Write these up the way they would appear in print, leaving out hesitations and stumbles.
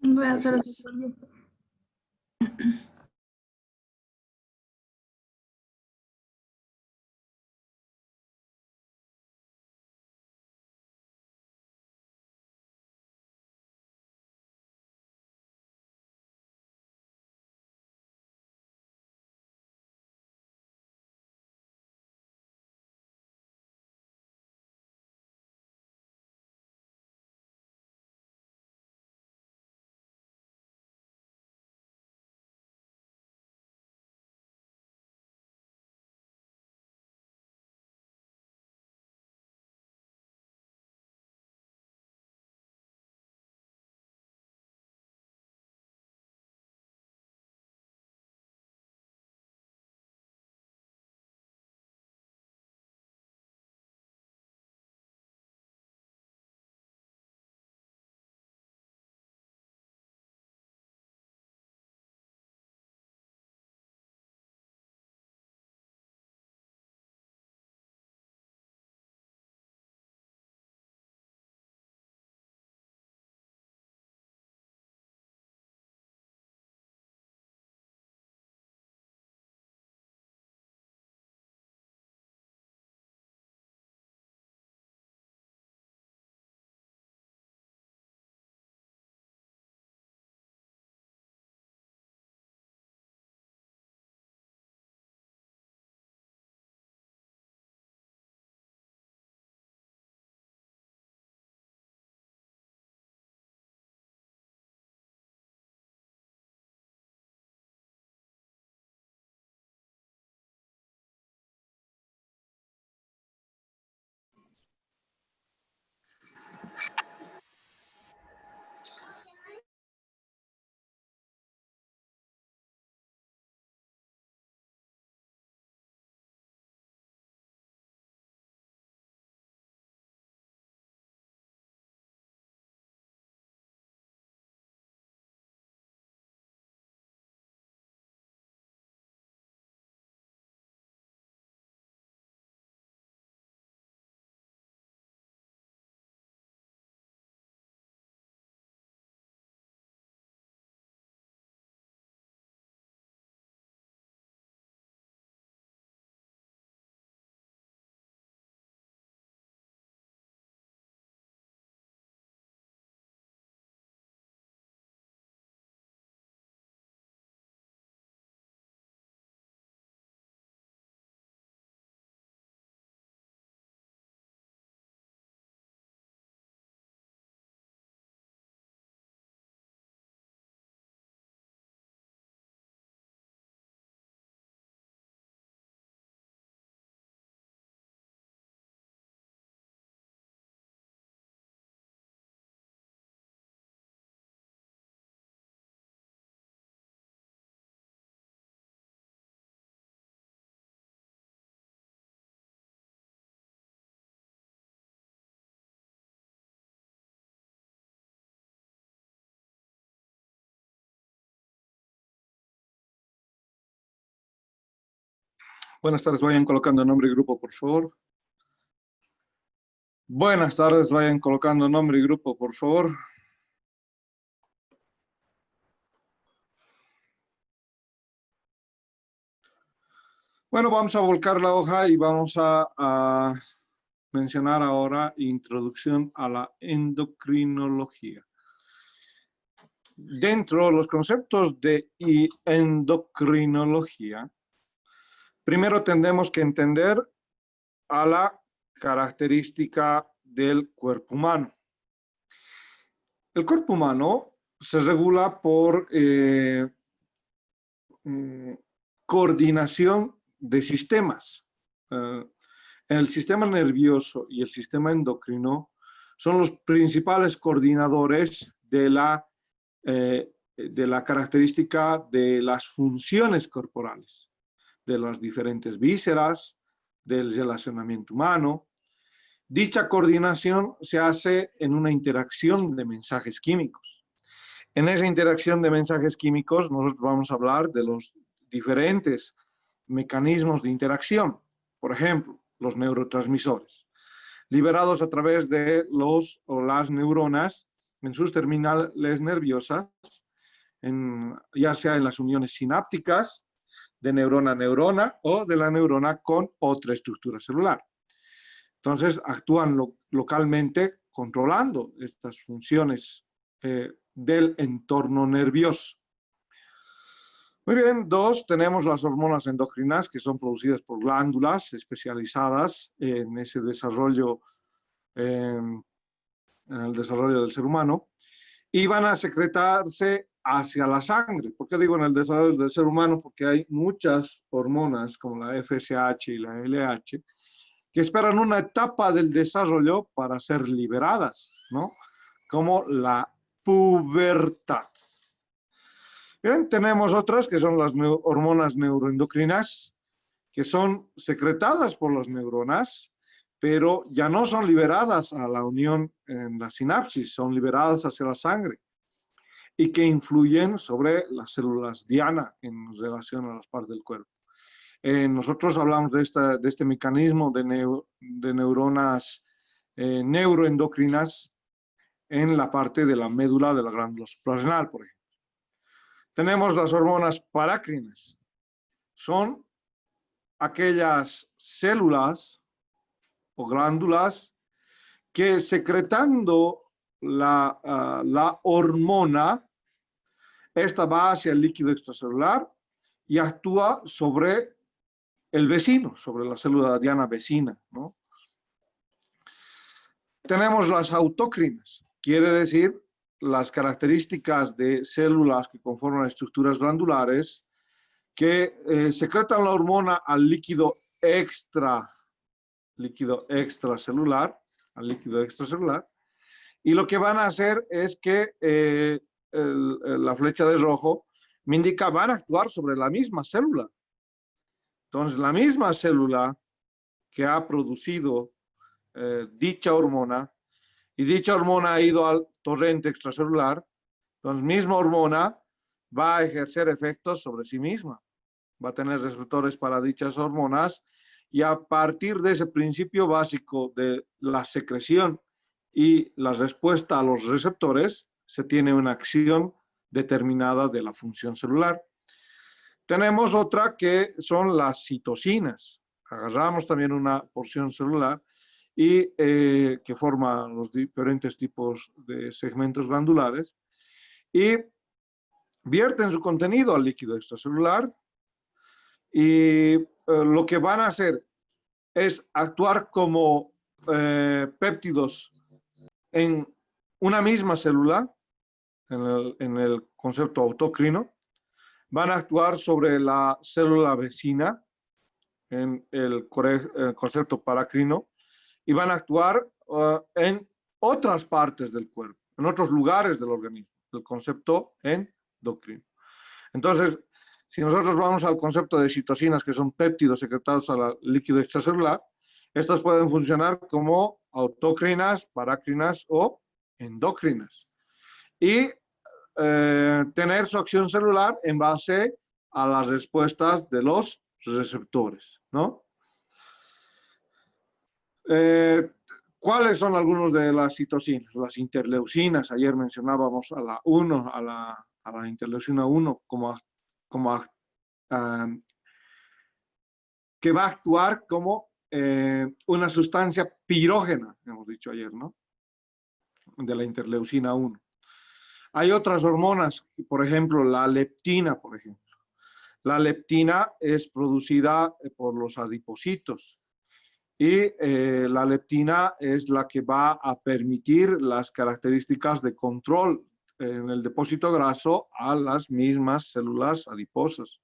Voy a hacer eso. Gracias. Buenas tardes, vayan colocando nombre y grupo, por favor. Buenas tardes, vayan colocando nombre y grupo, por favor. Bueno, vamos a volcar la hoja y vamos a mencionar ahora introducción a la endocrinología. Dentro de los conceptos de endocrinología, primero tendremos que entender a la característica del cuerpo humano. El cuerpo humano se regula por coordinación de sistemas. El sistema nervioso y el sistema endocrino son los principales coordinadores de la característica de las funciones corporales, de las diferentes vísceras, del relacionamiento humano. Dicha coordinación se hace en una interacción de mensajes químicos. En esa interacción de mensajes químicos nosotros vamos a hablar de los diferentes mecanismos de interacción. Por ejemplo, los neurotransmisores, liberados a través de los o las neuronas en sus terminales nerviosas, ya sea en las uniones sinápticas, de neurona a neurona o de la neurona con otra estructura celular. Entonces, actúan localmente controlando estas funciones del entorno nervioso. Muy bien, dos, tenemos las hormonas endocrinas que son producidas por glándulas especializadas en ese desarrollo, en el desarrollo del ser humano, y van a secretarse hacia la sangre. ¿Por qué digo en el desarrollo del ser humano? Porque hay muchas hormonas como la FSH y la LH que esperan una etapa del desarrollo para ser liberadas, ¿no? Como la pubertad. Bien, tenemos otras que son las hormonas neuroendocrinas, que son secretadas por las neuronas, pero ya no son liberadas a la unión en la sinapsis, son liberadas hacia la sangre y que influyen sobre las células diana en relación a las partes del cuerpo. Nosotros hablamos de este mecanismo de neuronas neuroendocrinas en la parte de la médula de la glándula suprarrenal, por ejemplo. Tenemos las hormonas parácrinas. Son aquellas células o glándulas que secretando la hormona, esta va hacia el líquido extracelular y actúa sobre el vecino, sobre la célula diana vecina, ¿no? Tenemos las autócrinas, quiere decir las características de células que conforman estructuras glandulares que secretan la hormona al líquido extracelular, y lo que van a hacer es que la flecha de rojo me indica van a actuar sobre la misma célula. Entonces, la misma célula que ha producido dicha hormona, y dicha hormona ha ido al torrente extracelular, entonces misma hormona va a ejercer efectos sobre sí misma, va a tener receptores para dichas hormonas, y a partir de ese principio básico de la secreción y la respuesta a los receptores, se tiene una acción determinada de la función celular. Tenemos otra que son las citocinas. Agarramos también una porción celular y que forma los diferentes tipos de segmentos glandulares y vierten su contenido al líquido extracelular y lo que van a hacer es actuar como péptidos en una misma célula, en el concepto autócrino, van a actuar sobre la célula vecina, en el concepto paracrino, y van a actuar en otras partes del cuerpo, en otros lugares del organismo, el concepto endocrino. Entonces, si nosotros vamos al concepto de citocinas, que son péptidos secretados al líquido extracelular, estas pueden funcionar como autócrinas, parácrinas o endócrinas. Y tener su acción celular en base a las respuestas de los receptores, ¿no? ¿Cuáles son algunos de las citocinas? Las interleucinas, ayer mencionábamos a la 1, a la interleucina 1 que va a actuar como una sustancia pirógena, hemos dicho ayer, ¿no? De la interleucina 1. Hay otras hormonas, por ejemplo, la leptina, por ejemplo. La leptina es producida por los adipocitos y la leptina es la que va a permitir las características de control en el depósito graso a las mismas células adiposas.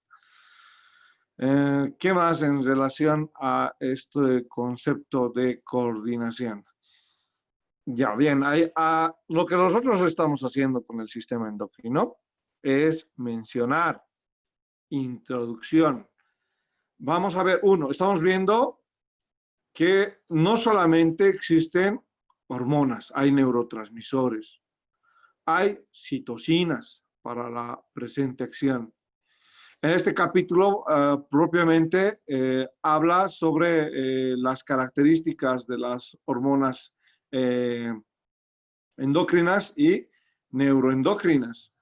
¿Qué más en relación a este concepto de coordinación? Ya, bien, lo que nosotros estamos haciendo con el sistema endocrino es mencionar introducción. Vamos a ver, estamos viendo que no solamente existen hormonas, hay neurotransmisores, hay citocinas para la presente acción. En este capítulo propiamente habla sobre las características de las hormonas endocrinas y neuroendocrinas.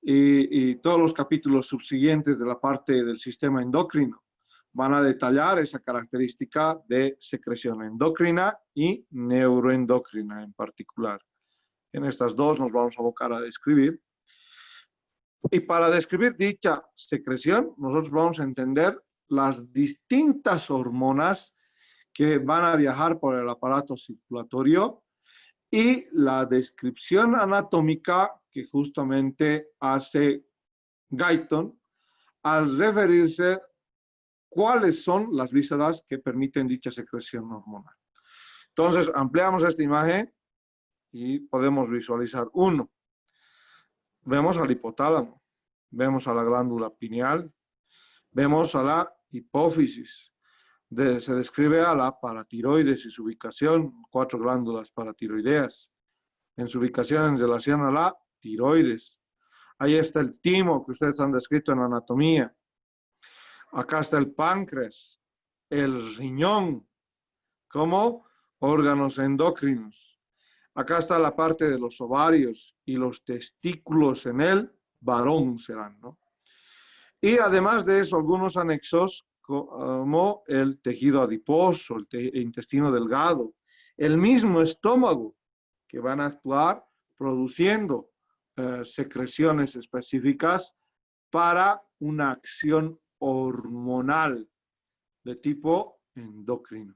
Y todos los capítulos subsiguientes de la parte del sistema endocrino van a detallar esa característica de secreción endocrina y neuroendocrina en particular. En estas dos nos vamos a abocar a describir. Y para describir dicha secreción, nosotros vamos a entender las distintas hormonas que van a viajar por el aparato circulatorio y la descripción anatómica que justamente hace Guyton al referirse cuáles son las vísceras que permiten dicha secreción hormonal. Entonces, ampliamos esta imagen y podemos visualizar uno. Vemos al hipotálamo, vemos a la glándula pineal, vemos a la hipófisis. Se describe a la paratiroides y su ubicación, 4 glándulas paratiroideas, en su ubicación en relación a la tiroides. Ahí está el timo que ustedes han descrito en anatomía. Acá está el páncreas, el riñón, como órganos endocrinos. Acá está la parte de los ovarios y los testículos en el varón serán, ¿no? Y además de eso, algunos anexos como el tejido adiposo, el intestino delgado, el mismo estómago, que van a actuar produciendo secreciones específicas para una acción hormonal de tipo endocrino.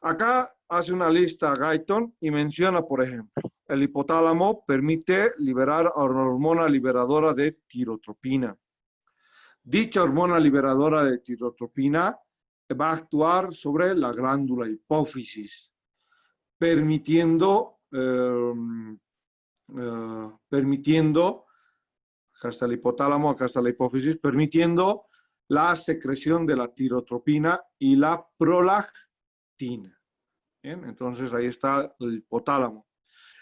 Acá hace una lista Guyton y menciona, por ejemplo, el hipotálamo permite liberar a una hormona liberadora de tirotropina. Dicha hormona liberadora de tirotropina va a actuar sobre la glándula hipófisis, permitiendo, acá está el hipotálamo, acá está la hipófisis, permitiendo la secreción de la tirotropina y la prolactina. Bien, entonces ahí está el hipotálamo.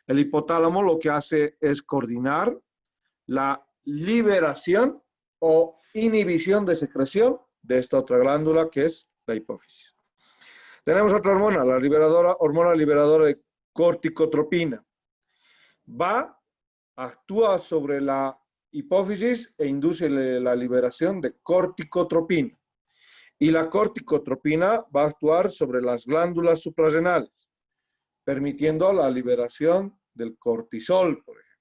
El hipotálamo lo que hace es coordinar la liberación o inhibición de secreción de esta otra glándula que es la hipófisis. Tenemos otra hormona, la hormona liberadora de corticotropina. Actúa sobre la hipófisis e induce la liberación de corticotropina. Y la corticotropina va a actuar sobre las glándulas suprarrenales, permitiendo la liberación del cortisol, por ejemplo.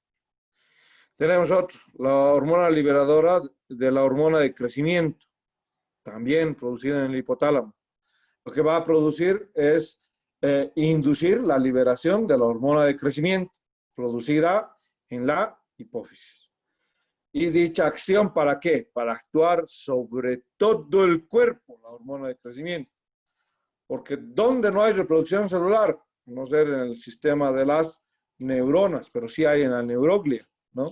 Tenemos otro, la hormona liberadora de la hormona de crecimiento, también producida en el hipotálamo. Lo que va a producir es inducir la liberación de la hormona de crecimiento, producida en la hipófisis. ¿Y dicha acción para qué? Para actuar sobre todo el cuerpo, la hormona de crecimiento. Porque donde no hay reproducción celular, no ser en el sistema de las neuronas, pero sí hay en la neuroglia, ¿no?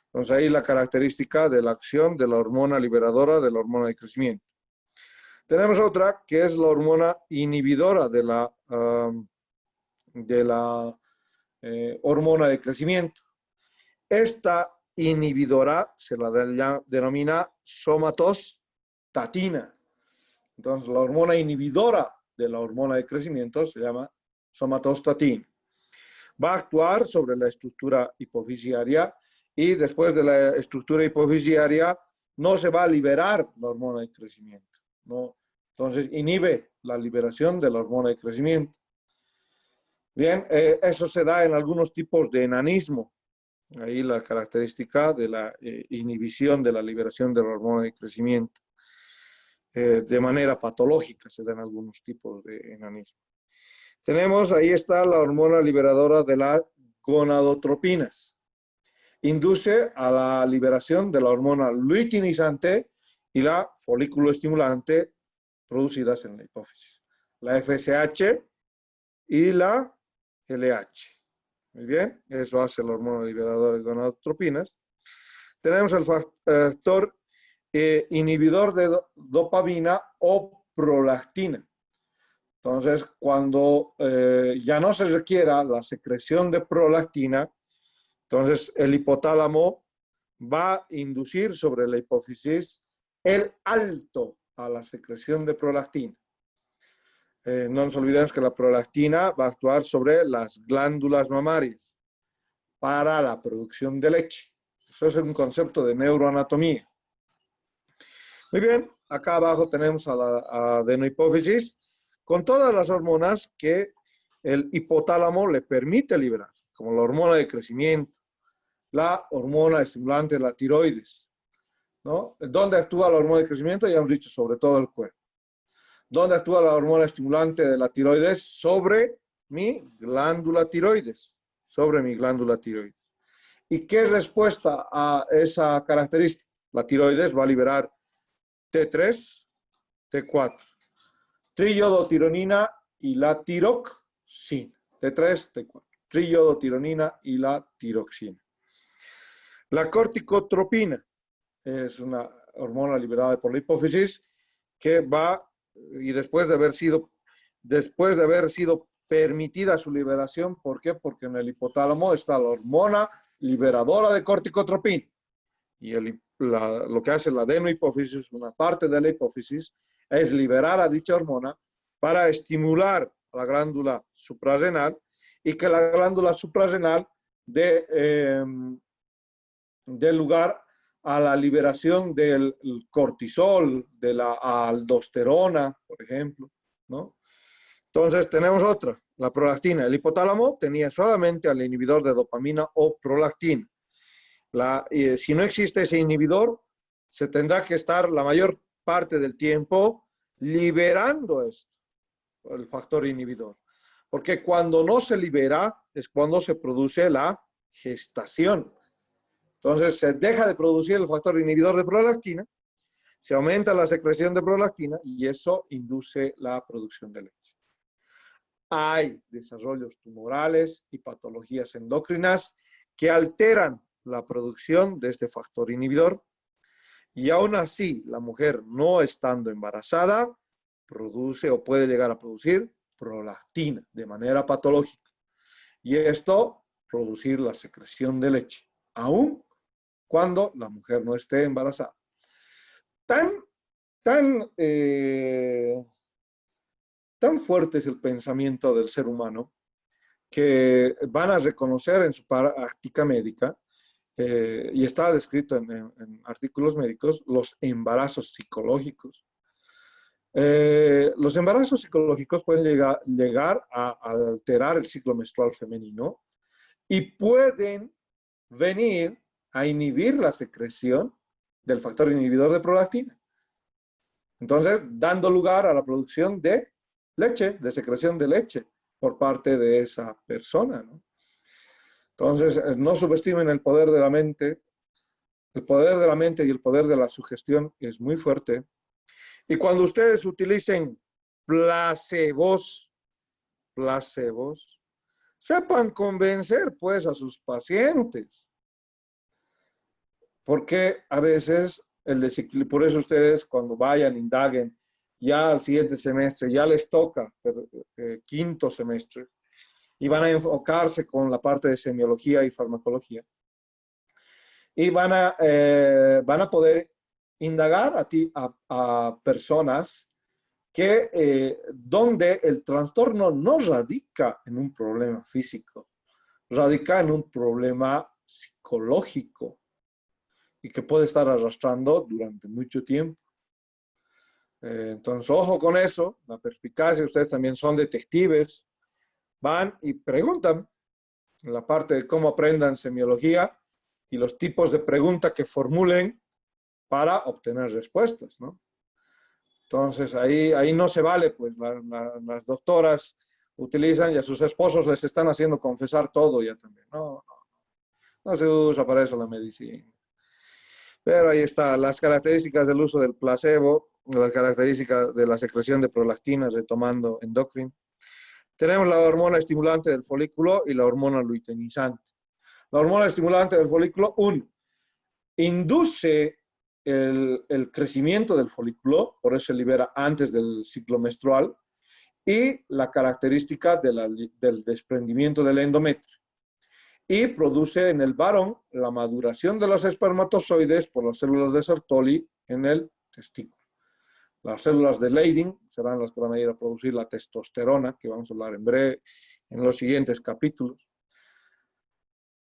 Entonces ahí la característica de la acción de la hormona liberadora de la hormona de crecimiento. Tenemos otra que es la hormona inhibidora de la hormona de crecimiento. Esta inhibidora se la denomina somatostatina. Entonces la hormona inhibidora de la hormona de crecimiento se llama somatostatina. Va a actuar sobre la estructura hipofisiaria y después de la estructura hipofisiaria no se va a liberar la hormona de crecimiento, ¿no? Entonces inhibe la liberación de la hormona de crecimiento. Bien, eso se da en algunos tipos de enanismo. Ahí la característica de la inhibición de la liberación de la hormona de crecimiento. De manera patológica se da en algunos tipos de enanismo. Tenemos, ahí está la hormona liberadora de las gonadotropinas. Induce a la liberación de la hormona luteinizante y la folículo estimulante producidas en la hipófisis. La FSH y la LH. Muy bien, eso hace la hormona liberadora de gonadotropinas. Tenemos el factor inhibidor de dopamina o prolactina. Entonces, cuando ya no se requiera la secreción de prolactina, entonces el hipotálamo va a inducir sobre la hipófisis el alto a la secreción de prolactina. no nos olvidemos que la prolactina va a actuar sobre las glándulas mamarias para la producción de leche. Eso es un concepto de neuroanatomía. Muy bien, acá abajo tenemos a la adenohipófisis con todas las hormonas que el hipotálamo le permite liberar, como la hormona de crecimiento, la hormona estimulante de la tiroides, ¿no? ¿Dónde actúa la hormona de crecimiento? Ya hemos dicho, sobre todo el cuerpo. ¿Dónde actúa la hormona estimulante de la tiroides? Sobre mi glándula tiroides, sobre mi glándula tiroides. ¿Y qué respuesta a esa característica? La tiroides va a liberar T3, T4, triiodotironina y la tiroxina. T3, T4, triiodotironina y la tiroxina. La corticotropina es una hormona liberada por la hipófisis que va, y después de haber sido permitida su liberación, ¿por qué? Porque en el hipotálamo está la hormona liberadora de corticotropina. Y lo que hace la adenohipófisis, una parte de la hipófisis, es liberar a dicha hormona para estimular a la glándula suprarrenal y que la glándula suprarrenal dé lugar a la liberación del cortisol, de la aldosterona, por ejemplo, ¿no? Entonces tenemos otra, la prolactina. El hipotálamo tenía solamente al inhibidor de dopamina o prolactina. Si no existe ese inhibidor, se tendrá que estar la mayor parte del tiempo liberando esto, el factor inhibidor. Porque cuando no se libera es cuando se produce la gestación. Entonces se deja de producir el factor inhibidor de prolactina, se aumenta la secreción de prolactina y eso induce la producción de leche. Hay desarrollos tumorales y patologías endocrinas que alteran la producción de este factor inhibidor y aún así la mujer no estando embarazada produce o puede llegar a producir prolactina de manera patológica y esto producir la secreción de leche, aún cuando la mujer no esté embarazada. Tan fuerte es el pensamiento del ser humano que van a reconocer en su práctica médica, y está descrito en artículos médicos, los embarazos psicológicos. Los embarazos psicológicos pueden llegar a alterar el ciclo menstrual femenino y pueden venir a inhibir la secreción del factor inhibidor de prolactina. Entonces, dando lugar a la producción de leche, de secreción de leche por parte de esa persona, ¿no? Entonces, no subestimen el poder de la mente. El poder de la mente y el poder de la sugestión es muy fuerte. Y cuando ustedes utilicen placebos, sepan convencer pues a sus pacientes. Porque a veces el desequilibrio, por eso ustedes cuando vayan, indaguen, ya al siguiente semestre, ya les toca quinto semestre, y van a enfocarse con la parte de semiología y farmacología. Y van a poder indagar a personas que donde el trastorno no radica en un problema físico, radica en un problema psicológico y que puede estar arrastrando durante mucho tiempo. Entonces, ojo con eso, la perspicacia, ustedes también son detectives, van y preguntan en la parte de cómo aprendan semiología y los tipos de preguntas que formulen para obtener respuestas, ¿no? Entonces, ahí no se vale, pues las doctoras utilizan y a sus esposos les están haciendo confesar todo ya también. No se usa para eso la medicina. Pero ahí está, las características del uso del placebo, las características de la secreción de prolactina, retomando endocrino. Tenemos la hormona estimulante del folículo y la hormona luteinizante. La hormona estimulante del folículo, induce el crecimiento del folículo, por eso se libera antes del ciclo menstrual, y la característica del desprendimiento del endometrio. Y produce en el varón la maduración de los espermatozoides por las células de Sertoli en el testículo. Las células de Leydig serán las que van a ir a producir la testosterona, que vamos a hablar en breve en los siguientes capítulos.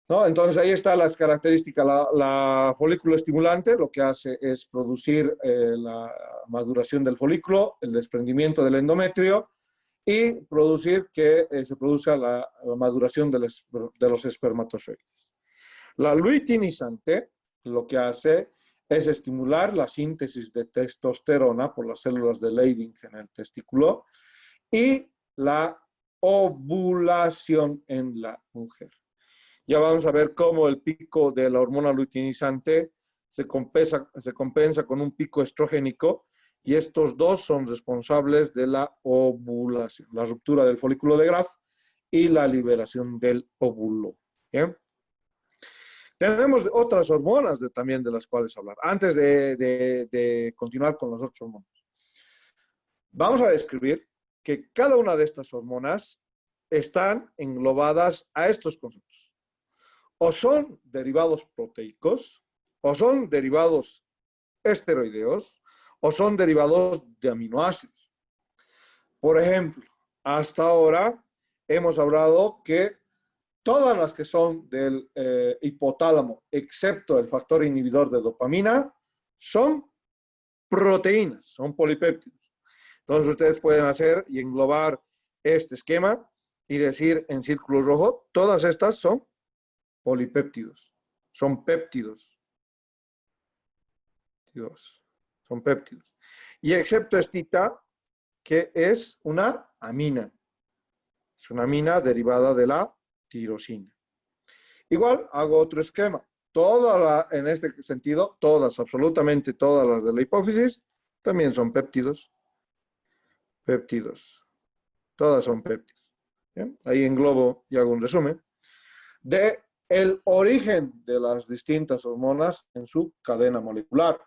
¿No? Entonces ahí están las características. La folículo estimulante lo que hace es producir la maduración del folículo, el desprendimiento del endometrio y producir que se produzca la maduración de los espermatozoides. La luteinizante lo que hace es estimular la síntesis de testosterona por las células de Leydig en el testículo y la ovulación en la mujer. Ya vamos a ver cómo el pico de la hormona luteinizante se compensa con un pico estrogénico y estos dos son responsables de la ovulación, la ruptura del folículo de Graf y la liberación del óvulo. ¿Bien? Tenemos otras hormonas también de las cuales hablar, antes de continuar con las otras hormonas. Vamos a describir que cada una de estas hormonas están englobadas a estos conceptos. O son derivados proteicos, o son derivados esteroideos, o son derivados de aminoácidos. Por ejemplo, hasta ahora hemos hablado que todas las que son del hipotálamo, excepto el factor inhibidor de dopamina, son proteínas, son polipéptidos. Entonces ustedes pueden hacer y englobar este esquema y decir en círculo rojo, todas estas son polipéptidos, son péptidos. Son péptidos. Y excepto estita, que es una amina. Es una amina derivada de la tirosina. Igual hago otro esquema. En este sentido, absolutamente todas las de la hipófisis, también son péptidos. Péptidos. Todas son péptidos. ¿Bien? Ahí englobo y hago un resumen de el origen de las distintas hormonas en su cadena molecular.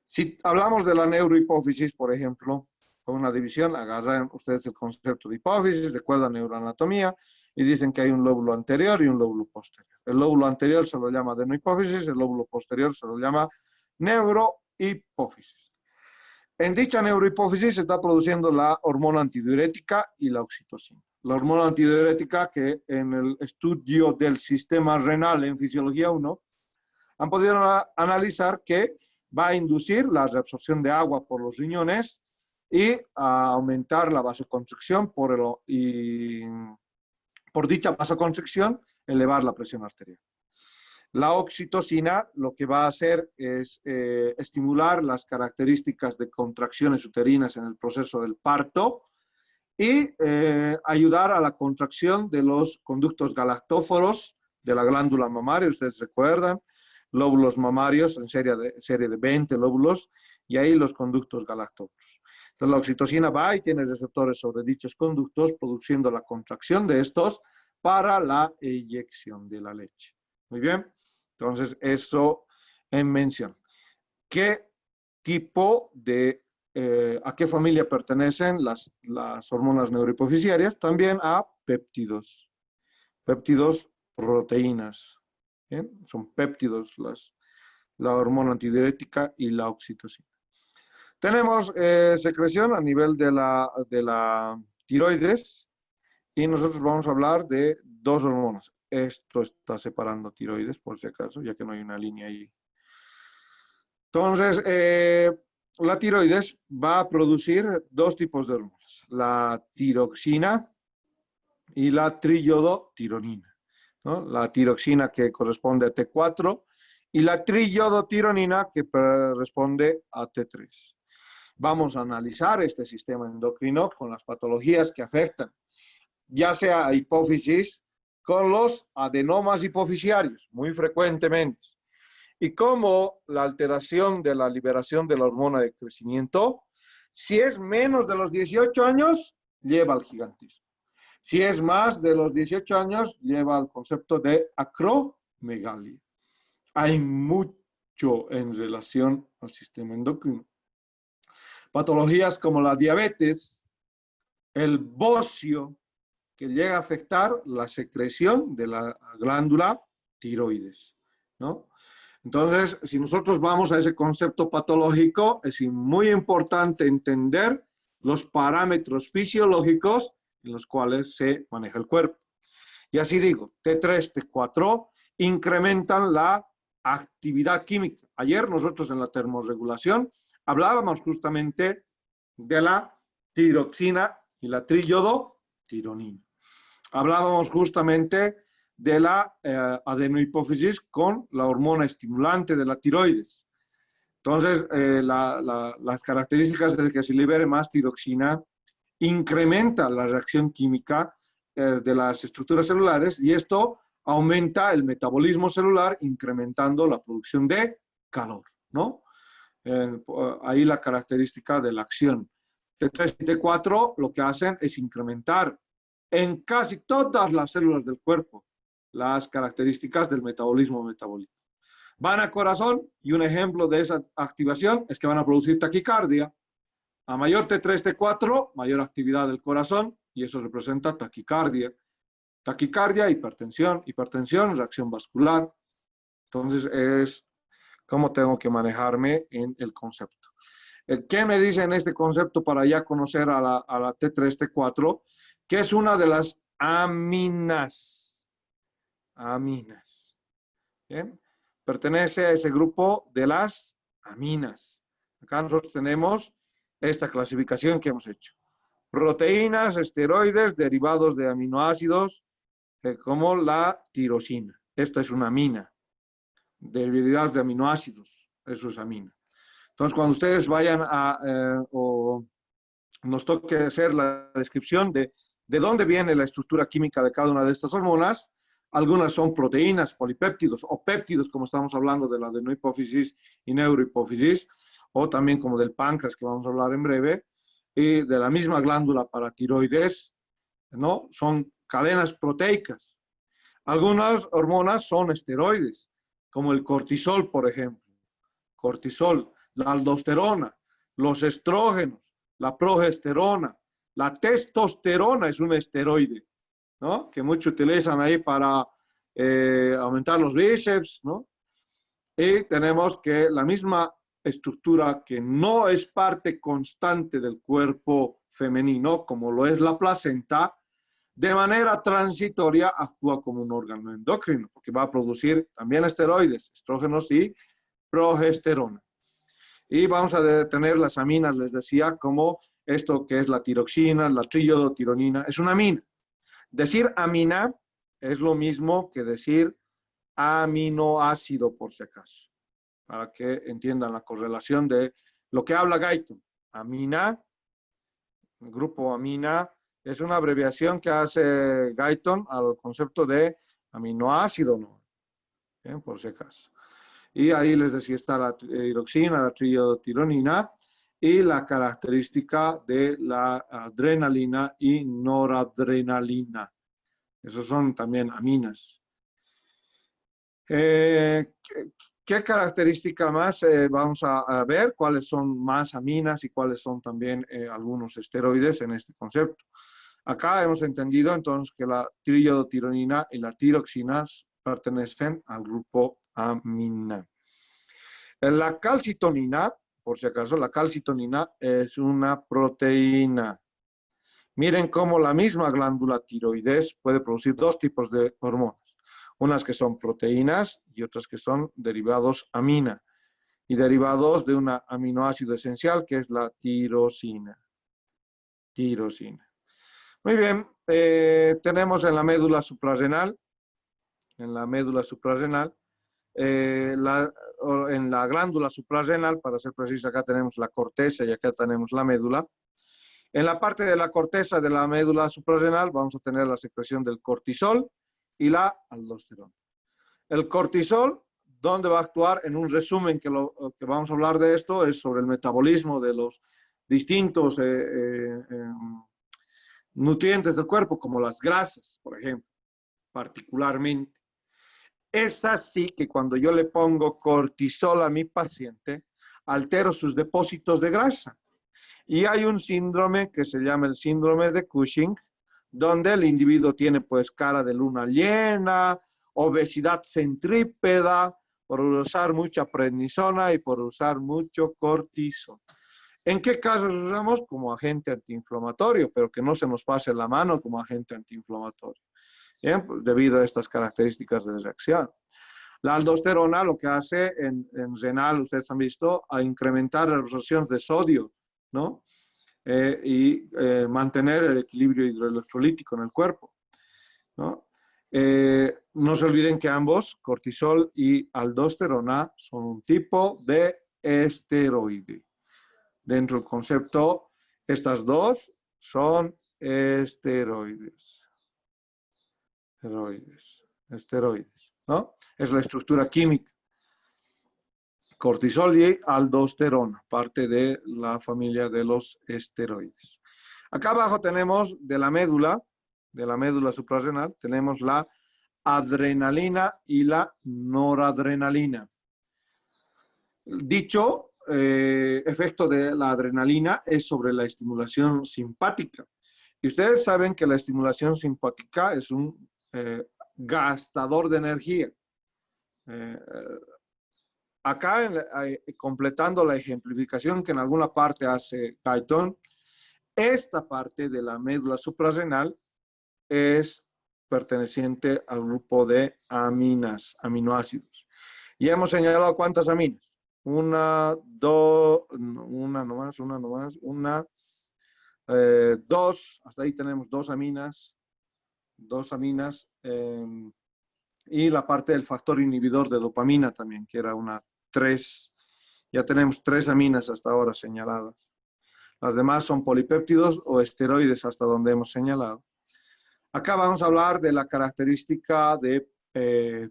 Si hablamos de la neurohipófisis, por ejemplo, con una división, agarran ustedes el concepto de hipófisis, recuerdan neuroanatomía, y dicen que hay un lóbulo anterior y un lóbulo posterior. El lóbulo anterior se lo llama adenohipófisis, el lóbulo posterior se lo llama neurohipófisis. En dicha neurohipófisis se está produciendo la hormona antidiurética y la oxitocina. La hormona antidiurética que en el estudio del sistema renal en Fisiología 1 han podido analizar que va a inducir la reabsorción de agua por los riñones y a aumentar la vasoconstricción y por dicha vasoconstricción elevar la presión arterial. La oxitocina lo que va a hacer es estimular las características de contracciones uterinas en el proceso del parto y ayudar a la contracción de los conductos galactóforos de la glándula mamaria, ustedes recuerdan, lóbulos mamarios en serie de 20 lóbulos y ahí los conductos galactóforos. Entonces la oxitocina va y tiene receptores sobre dichos conductos produciendo la contracción de estos para la eyección de la leche. Muy bien, entonces eso en mención. ¿Qué tipo de, a qué familia pertenecen las hormonas neurohipofisiarias? También a péptidos. Péptidos, proteínas. ¿Bien? Son péptidos la hormona antidiurética y la oxitocina. Tenemos secreción a nivel de la tiroides y nosotros vamos a hablar de dos hormonas. Esto está separando tiroides, por si acaso, ya que no hay una línea ahí. Entonces, la tiroides va a producir dos tipos de hormonas, la tiroxina y la triiodotironina, ¿no? La tiroxina que corresponde a T4 y la triiodotironina que corresponde a T3. Vamos a analizar este sistema endocrino con las patologías que afectan, ya sea a hipófisis, con los adenomas hipofisiarios, muy frecuentemente, y cómo la alteración de la liberación de la hormona de crecimiento, si es menos de los 18 años, lleva al gigantismo. Si es más de los 18 años, lleva al concepto de acromegalia. Hay mucho en relación al sistema endocrino. Patologías como la diabetes, el bocio, que llega a afectar la secreción de la glándula tiroides, ¿no? Entonces, si nosotros vamos a ese concepto patológico, es muy importante entender los parámetros fisiológicos en los cuales se maneja el cuerpo. Y así digo, T3, T4 incrementan la actividad química. Ayer nosotros en la termorregulación hablábamos justamente de la tiroxina y la triiodotironina. Hablábamos justamente de la adenohipófisis con la hormona estimulante de la tiroides. Entonces, las características de que se libere más tiroxina incrementa la reacción química de las estructuras celulares y esto aumenta el metabolismo celular, incrementando la producción de calor, ¿no? Ahí la característica de la acción. T3 y T4 lo que hacen es incrementar en casi todas las células del cuerpo las características del metabolismo metabólico. Van al corazón y un ejemplo de esa activación es que van a producir taquicardia. A mayor T3, T4, mayor actividad del corazón y eso representa taquicardia. Taquicardia, hipertensión, hipertensión, reacción vascular. Entonces es cómo tengo que manejarme en el concepto. ¿Qué me dice en este concepto para ya conocer a la T3, T4? Que es una de las aminas. Aminas. ¿Bien? Pertenece a ese grupo de las aminas. Acá nosotros tenemos esta clasificación que hemos hecho. Proteínas, esteroides, derivados de aminoácidos, como la tirosina. Esta es una amina. Derivados de aminoácidos. Eso es amina. Entonces, cuando ustedes vayan o nos toque hacer la descripción de dónde viene la estructura química de cada una de estas hormonas, algunas son proteínas, polipéptidos o péptidos, como estamos hablando de la adenohipófisis y neurohipófisis, o también como del páncreas, que vamos a hablar en breve, y de la misma glándula paratiroides, ¿no? Son cadenas proteicas. Algunas hormonas son esteroides, como el cortisol, por ejemplo. Cortisol, la aldosterona, los estrógenos, la progesterona, la testosterona es un esteroide, ¿no? Que muchos utilizan ahí para aumentar los bíceps, ¿no? Y tenemos que la misma estructura que no es parte constante del cuerpo femenino, como lo es la placenta, de manera transitoria actúa como un órgano endocrino, porque va a producir también esteroides, estrógenos y progesterona. Y vamos a tener las aminas, les decía, como esto que es la tiroxina, la triiodotironina, es una amina. Decir amina es lo mismo que decir aminoácido, por si acaso, para que entiendan la correlación de lo que habla Guyton. Amina, el grupo amina, es una abreviación que hace Guyton al concepto de aminoácido, ¿no? Bien, por si acaso. Y ahí les decía está la tiroxina, la triiodotironina y la característica de la adrenalina y noradrenalina. Esos son también aminas. ¿Qué característica más vamos a ver? ¿Cuáles son más aminas y cuáles son también algunos esteroides en este concepto? Acá hemos entendido entonces que la triiodotironina y la tiroxina pertenecen al grupo amina. La calcitonina, por si acaso, la calcitonina es una proteína. Miren cómo la misma glándula tiroides puede producir dos tipos de hormonas. Unas que son proteínas y otras que son derivados amina. Y derivados de un aminoácido esencial que es la tirosina. Tirosina. Muy bien, tenemos en la médula suprarrenal, en la glándula suprarrenal, para ser preciso, acá tenemos la corteza y acá tenemos la médula. En la parte de la corteza de la médula suprarrenal vamos a tener la secreción del cortisol y la aldosterona. El cortisol, ¿dónde va a actuar? En un resumen que vamos a hablar de esto, es sobre el metabolismo de los distintos nutrientes del cuerpo, como las grasas, por ejemplo, particularmente. Es así que cuando yo le pongo cortisol a mi paciente, altero sus depósitos de grasa. Y hay un síndrome que se llama el síndrome de Cushing, donde el individuo tiene pues cara de luna llena, obesidad centrípeda, por usar mucha prednisona y por usar mucho cortisol. ¿En qué casos usamos? Como agente antiinflamatorio, pero que no se nos pase la mano como agente antiinflamatorio. Bien, debido a estas características de reacción. La aldosterona lo que hace en renal, ustedes han visto, a incrementar la absorción de sodio, ¿no? Y mantener el equilibrio hidroelectrolítico en el cuerpo, ¿no? No se olviden que ambos, cortisol y aldosterona, son un tipo de esteroide. Dentro del concepto, estas dos son esteroides. Esteroides, ¿no? Es la estructura química. Cortisol y aldosterona, parte de la familia de los esteroides. Acá abajo tenemos de la médula suprarrenal, tenemos la adrenalina y la noradrenalina. Dicho efecto de la adrenalina es sobre la estimulación simpática. Y ustedes saben que la estimulación simpática es un gastador de energía. Acá, completando la ejemplificación que en alguna parte hace Guyton, esta parte de la médula suprarrenal es perteneciente al grupo de aminas, aminoácidos. Y hemos señalado cuántas aminas. Dos, hasta ahí tenemos dos aminas, y la parte del factor inhibidor de dopamina también, que era una 3. Ya tenemos 3 aminas hasta ahora señaladas. Las demás son polipéptidos o esteroides hasta donde hemos señalado. Acá vamos a hablar de la característica de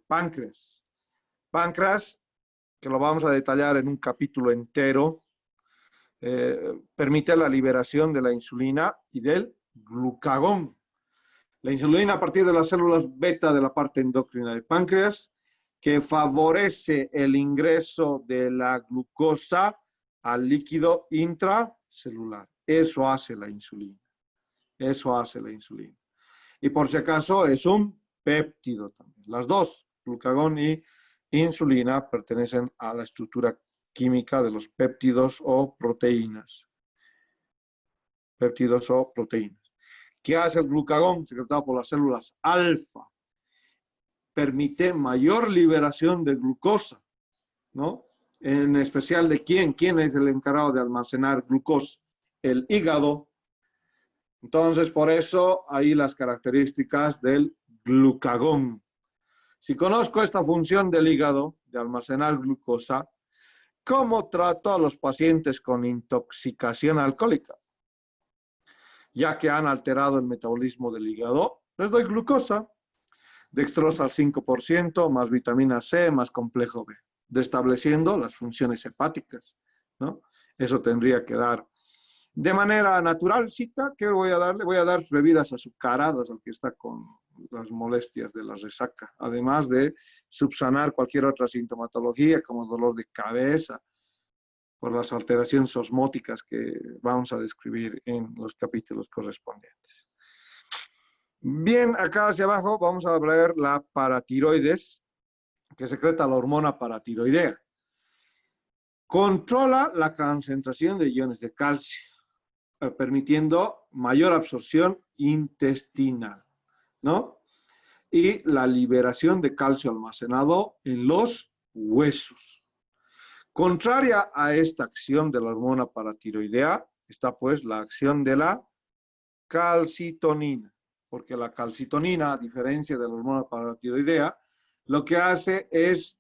páncreas. Páncreas, que lo vamos a detallar en un capítulo entero, permite la liberación de la insulina y del glucagón. La insulina a partir de las células beta de la parte endocrina del páncreas, que favorece el ingreso de la glucosa al líquido intracelular. Eso hace la insulina. Eso hace la insulina. Y por si acaso es un péptido también. Las dos, glucagón y insulina, pertenecen a la estructura química de los péptidos o proteínas. Péptidos o proteínas. ¿Qué hace el glucagón secretado por las células alfa? Permite mayor liberación de glucosa, ¿no? En especial de quién. ¿Quién es el encargado de almacenar glucosa? El hígado. Entonces, por eso, ahí las características del glucagón. Si conozco esta función del hígado de almacenar glucosa, ¿cómo trato a los pacientes con intoxicación alcohólica? Ya que han alterado el metabolismo del hígado, les doy glucosa, dextrosa al 5%, más vitamina C, más complejo B, restableciendo las funciones hepáticas, ¿no? Eso tendría que dar. De manera naturalcita, ¿qué voy a darle? Voy a dar bebidas azucaradas al que está con las molestias de la resaca, además de subsanar cualquier otra sintomatología como dolor de cabeza, por las alteraciones osmóticas que vamos a describir en los capítulos correspondientes. Bien, acá hacia abajo vamos a ver la paratiroides, que secreta la hormona paratiroidea. Controla la concentración de iones de calcio, permitiendo mayor absorción intestinal, ¿no? Y la liberación de calcio almacenado en los huesos. Contraria a esta acción de la hormona paratiroidea, está pues la acción de la calcitonina, porque la calcitonina, a diferencia de la hormona paratiroidea, lo que hace es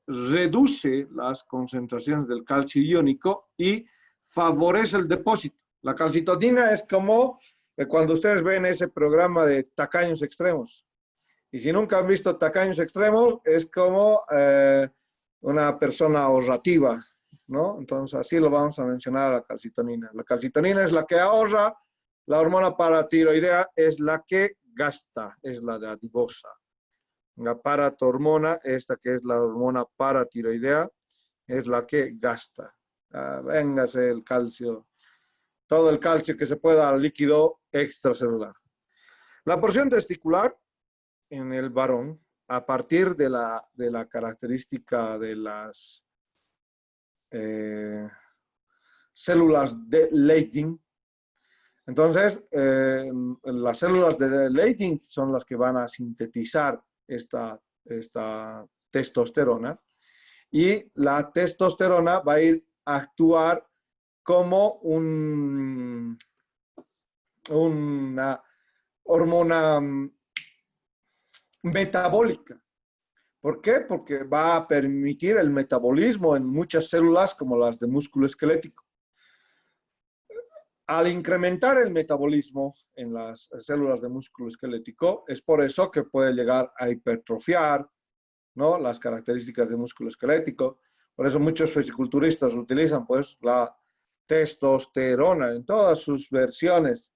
reduce las concentraciones del calcio iónico y favorece el depósito. La calcitonina es como cuando ustedes ven ese programa de Tacaños Extremos. Y si nunca han visto Tacaños Extremos, es como una persona ahorrativa, ¿no? Entonces, así lo vamos a mencionar a la calcitonina. La calcitonina es la que ahorra, la hormona paratiroidea es la que gasta, es la dadivosa. La paratormona, esta que es la hormona paratiroidea, es la que gasta. Véngase el calcio, todo el calcio que se pueda al líquido extracelular. La porción testicular en el varón a partir de la característica de las células de Leydig. Entonces, las células de Leydig son las que van a sintetizar esta testosterona, y la testosterona va a ir a actuar como una hormona metabólica. ¿Por qué? Porque va a permitir el metabolismo en muchas células como las de músculo esquelético. Al incrementar el metabolismo en las células de músculo esquelético, es por eso que puede llegar a hipertrofiar, ¿no?, las características de músculo esquelético. Por eso muchos fisiculturistas utilizan pues la testosterona en todas sus versiones,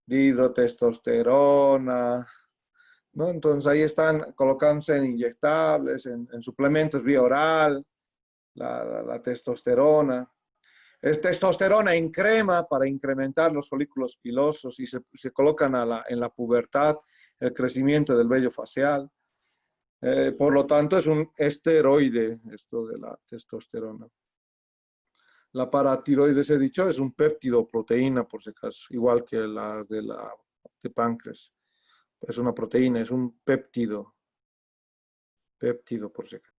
dihidrotestosterona, ¿no? Entonces ahí están colocándose en inyectables, en suplementos vía oral, la testosterona. Es testosterona en crema para incrementar los folículos pilosos, y se colocan en la pubertad, el crecimiento del vello facial. Por lo tanto, es un esteroide esto de la testosterona. La paratiroides, he dicho, es un péptido proteína, por si acaso, igual que la de páncreas. Es una proteína, es un péptido por si acaso.